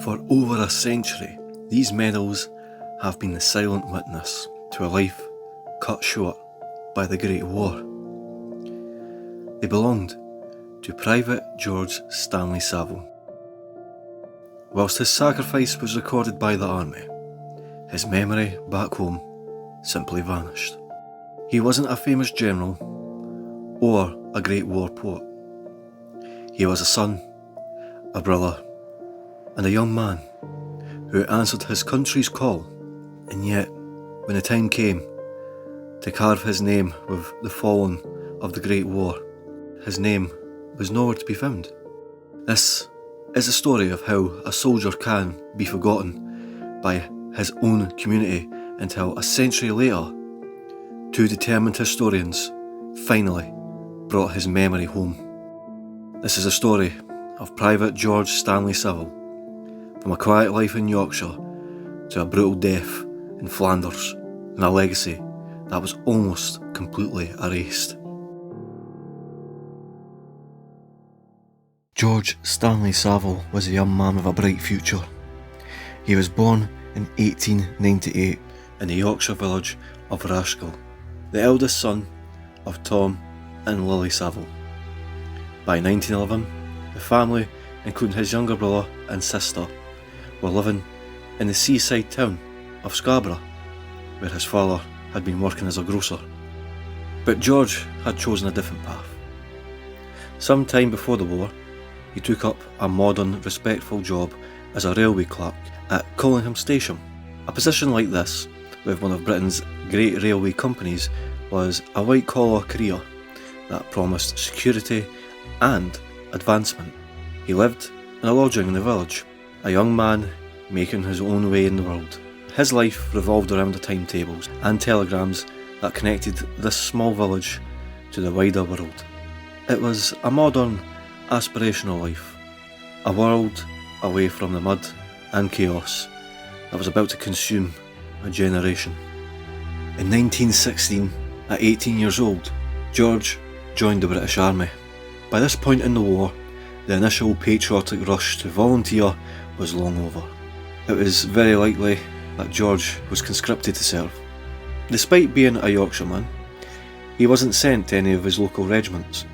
For over a century, these medals have been the silent witness to a life cut short by the Great War. They belonged to Private George Stanley Saville. Whilst his sacrifice was recorded by the army, his memory back home simply vanished. He wasn't a famous general or a great war poet. He was a son, a brother, and a young man who answered his country's call, and yet, when the time came to carve his name with the fallen of the Great War, his name was nowhere to be found. This is a story of how a soldier can be forgotten by his own community until a century later, two determined historians finally brought his memory home. This is a story of Private George Stanley Saville, from a quiet life in Yorkshire to a brutal death in Flanders, and a legacy that was almost completely erased. George Stanley Saville was a young man with a bright future. He was born in 1898 in the Yorkshire village of Passchendaele, the eldest son of Tom and Lily Saville. By 1911, the family, including his younger brother and sister, were living in the seaside town of Scarborough, where his father had been working as a grocer. But George had chosen a different path. Some time before the war, he took up a modern, respectful job as a railway clerk at Collingham station. A position like this, with one of Britain's great railway companies, was a white-collar career that promised security and advancement. He lived in a lodging in the village, a young man making his own way in the world. His life revolved around the timetables and telegrams that connected this small village to the wider world. It was a modern, aspirational life, a world away from the mud and chaos that was about to consume a generation. In 1916, at 18 years old, George joined the British Army. By this point in the war, the initial patriotic rush to volunteer was long over. It was very likely that George was conscripted to serve. Despite being a Yorkshireman, he wasn't sent to any of his local regiments,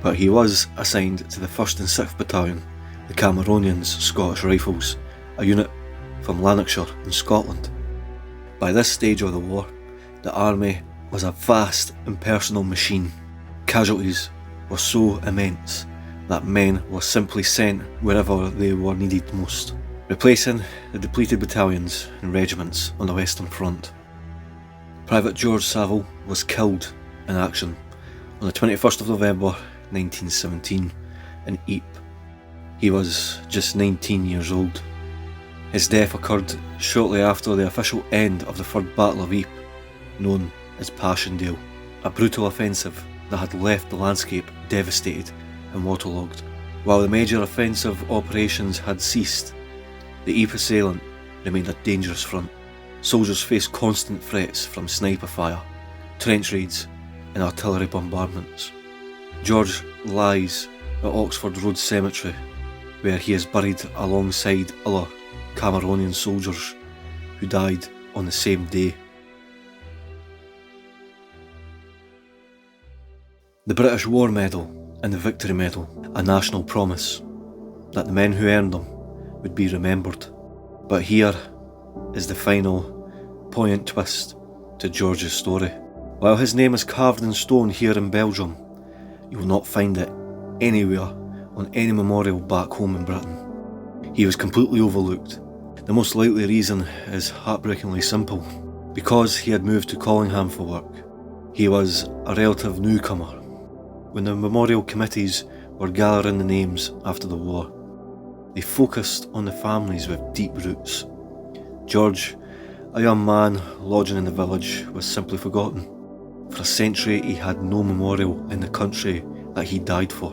but he was assigned to the 1st and 6th Battalion, the Cameronians Scottish Rifles, a unit from Lanarkshire in Scotland. By this stage of the war, the army was a vast impersonal machine. Casualties were so immense that men were simply sent wherever they were needed most, replacing the depleted battalions and regiments on the Western Front. Private George Saville was killed in action on the 21st of November 1917 in Ypres. He was just 19 years old. His death occurred shortly after the official end of the Third Battle of Ypres, known as Passchendaele, a brutal offensive that had left the landscape devastated and waterlogged. While the major offensive operations had ceased, the Ypres salient remained a dangerous front. Soldiers faced constant threats from sniper fire, trench raids and artillery bombardments. George lies at Oxford Road Cemetery, where he is buried alongside other Cameronian soldiers who died on the same day. The British War Medal and the Victory Medal, a national promise that the men who earned them would be remembered. But here is the final, poignant twist to George's story. While his name is carved in stone here in Belgium, you will not find it anywhere on any memorial back home in Britain. He was completely overlooked. The most likely reason is heartbreakingly simple. Because he had moved to Collingham for work, he was a relative newcomer. When the memorial committees were gathering the names after the war, they focused on the families with deep roots. George, a young man lodging in the village, was simply forgotten. For a century he had no memorial in the country that he died for.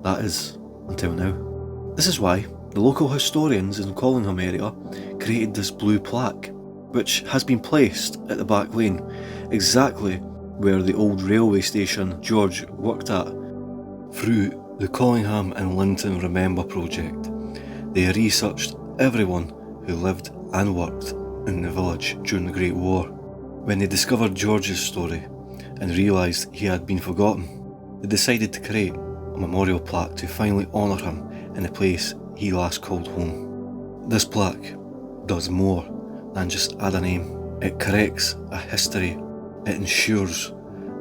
That is, until now. This is why the local historians in the Collingham area created this blue plaque, which has been placed at the back lane, exactly where the old railway station George worked at. Through the Collingham and Linton Remember project, They researched everyone who lived and worked in the village during the Great War. When they discovered George's story and realised he had been forgotten, they decided to create a memorial plaque to finally honour him in the place he last called home. This plaque does more than just add a name. It corrects a history. It ensures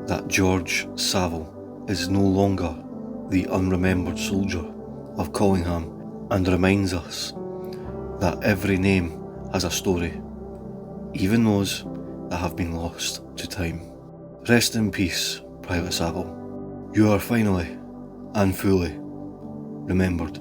that George Saville is no longer the unremembered soldier of Collingham, and reminds us that every name has a story, even those that have been lost to time. Rest in peace, Private Saville. You are finally and fully remembered.